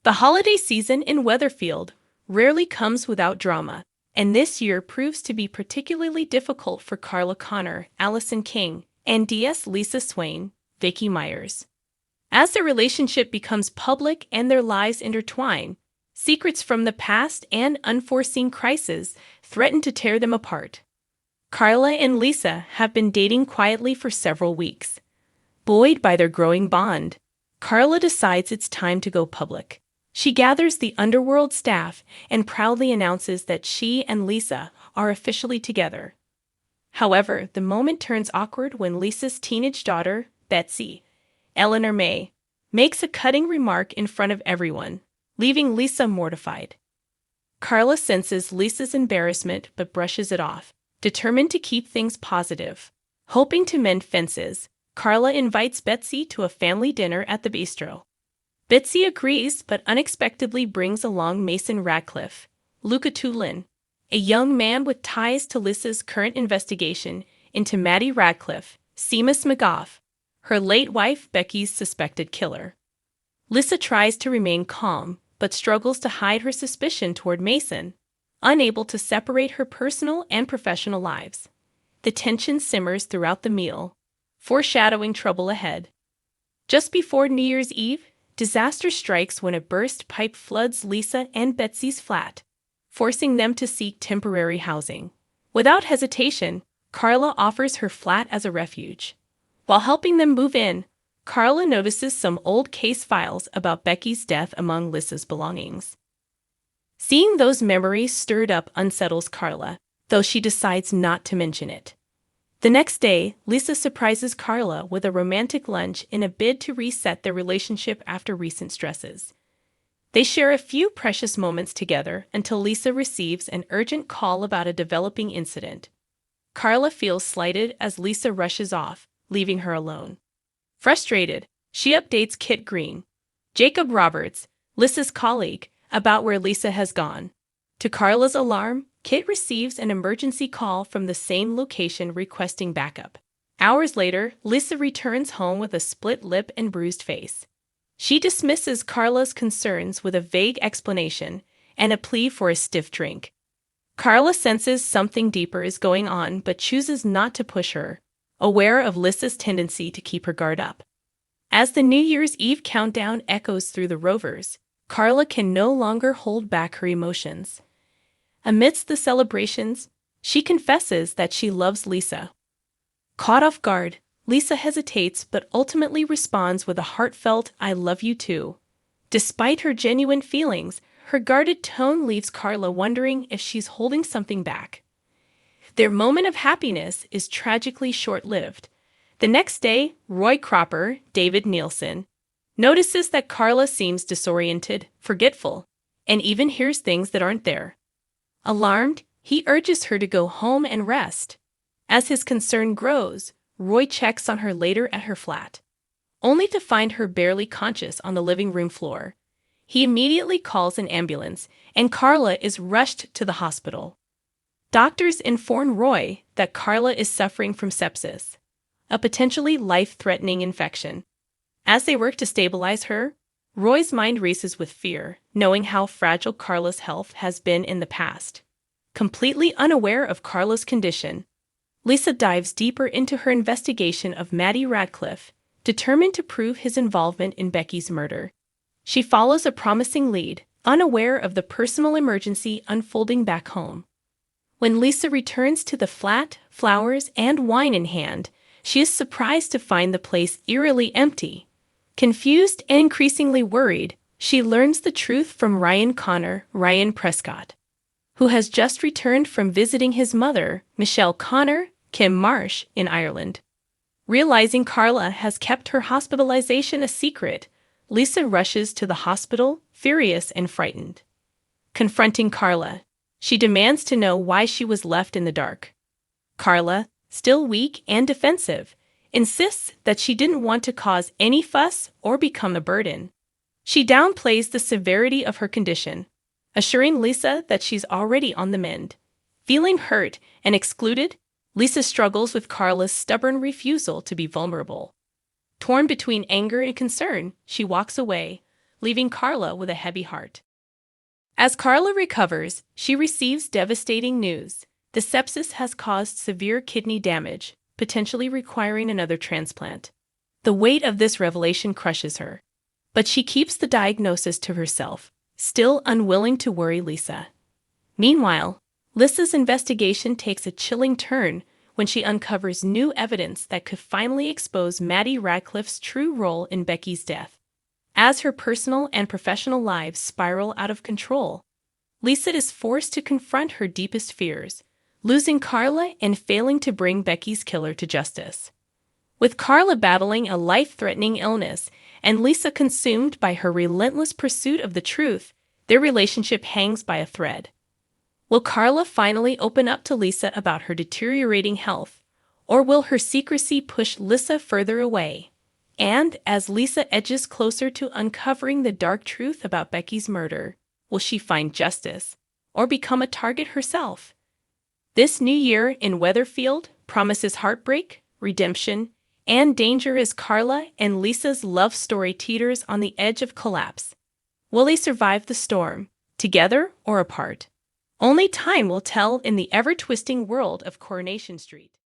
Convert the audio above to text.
The holiday season in Weatherfield rarely comes without drama, and this year proves to be particularly difficult for Carla Connor, Allison King, and DS Lisa Swain, Vicky Myers. As their relationship becomes public and their lives intertwine, secrets from the past and unforeseen crises threaten to tear them apart. Carla and Lisa have been dating quietly for several weeks. Buoyed by their growing bond, Carla decides it's time to go public. She gathers the underworld staff and proudly announces that she and Lisa are officially together. However, the moment turns awkward when Lisa's teenage daughter, Betsy, Eleanor May, makes a cutting remark in front of everyone, leaving Lisa mortified. Carla senses Lisa's embarrassment but brushes it off, determined to keep things positive. Hoping to mend fences, Carla invites Betsy to a family dinner at the bistro. Betsy agrees but unexpectedly brings along Mason Radcliffe, Luca Tulin, a young man with ties to Lisa's current investigation into Maddie Radcliffe, Seamus McGough, her late wife Becky's suspected killer. Lisa tries to remain calm, but struggles to hide her suspicion toward Mason, unable to separate her personal and professional lives. The tension simmers throughout the meal, foreshadowing trouble ahead. Just before New Year's Eve, disaster strikes when a burst pipe floods Lisa and Betsy's flat, forcing them to seek temporary housing. Without hesitation, Carla offers her flat as a refuge. While helping them move in, Carla notices some old case files about Becky's death among Lisa's belongings. Seeing those memories stirred up unsettles Carla, though she decides not to mention it. The next day, Lisa surprises Carla with a romantic lunch in a bid to reset their relationship after recent stresses. They share a few precious moments together until Lisa receives an urgent call about a developing incident. Carla feels slighted as Lisa rushes off, leaving her alone. Frustrated, she updates Kit Green, Jacob Roberts, Lisa's colleague, about where Lisa has gone. To Carla's alarm, Kit receives an emergency call from the same location requesting backup. Hours later, Lisa returns home with a split lip and bruised face. She dismisses Carla's concerns with a vague explanation and a plea for a stiff drink. Carla senses something deeper is going on but chooses not to push her, aware of Lisa's tendency to keep her guard up. As the New Year's Eve countdown echoes through the Rovers, Carla can no longer hold back her emotions. Amidst the celebrations, she confesses that she loves Lisa. Caught off guard, Lisa hesitates but ultimately responds with a heartfelt "I love you too." Despite her genuine feelings, her guarded tone leaves Carla wondering if she's holding something back. Their moment of happiness is tragically short-lived. The next day, Roy Cropper, David Nielsen, notices that Carla seems disoriented, forgetful, and even hears things that aren't there. Alarmed, he urges her to go home and rest. As his concern grows, Roy checks on her later at her flat, only to find her barely conscious on the living room floor. He immediately calls an ambulance, and Carla is rushed to the hospital. Doctors inform Roy that Carla is suffering from sepsis, a potentially life-threatening infection. As they work to stabilize her, Roy's mind races with fear, knowing how fragile Carla's health has been in the past. Completely unaware of Carla's condition, Lisa dives deeper into her investigation of Maddie Radcliffe, determined to prove his involvement in Becky's murder. She follows a promising lead, unaware of the personal emergency unfolding back home. When Lisa returns to the flat, flowers and wine in hand, she is surprised to find the place eerily empty. Confused and increasingly worried, she learns the truth from Ryan Prescott, who has just returned from visiting his mother, Michelle Connor, Kim Marsh, in Ireland. Realizing Carla has kept her hospitalization a secret, Lisa rushes to the hospital, furious and frightened. Confronting Carla, she demands to know why she was left in the dark. Carla, still weak and defensive, insists that she didn't want to cause any fuss or become a burden. She downplays the severity of her condition, assuring Lisa that she's already on the mend. Feeling hurt and excluded, Lisa struggles with Carla's stubborn refusal to be vulnerable. Torn between anger and concern, she walks away, leaving Carla with a heavy heart. As Carla recovers, she receives devastating news. The sepsis has caused severe kidney damage, potentially requiring another transplant. The weight of this revelation crushes her. But she keeps the diagnosis to herself, still unwilling to worry Lisa. Meanwhile, Lisa's investigation takes a chilling turn when she uncovers new evidence that could finally expose Maddie Radcliffe's true role in Becky's death. As her personal and professional lives spiral out of control, Lisa is forced to confront her deepest fears, losing Carla and failing to bring Becky's killer to justice. With Carla battling a life-threatening illness and Lisa consumed by her relentless pursuit of the truth, their relationship hangs by a thread. Will Carla finally open up to Lisa about her deteriorating health, or will her secrecy push Lisa further away? And as Lisa edges closer to uncovering the dark truth about Becky's murder, will she find justice, or become a target herself? This new year in Weatherfield promises heartbreak, redemption, and danger as Carla and Lisa's love story teeters on the edge of collapse. Will they survive the storm, together or apart? Only time will tell in the ever-twisting world of Coronation Street.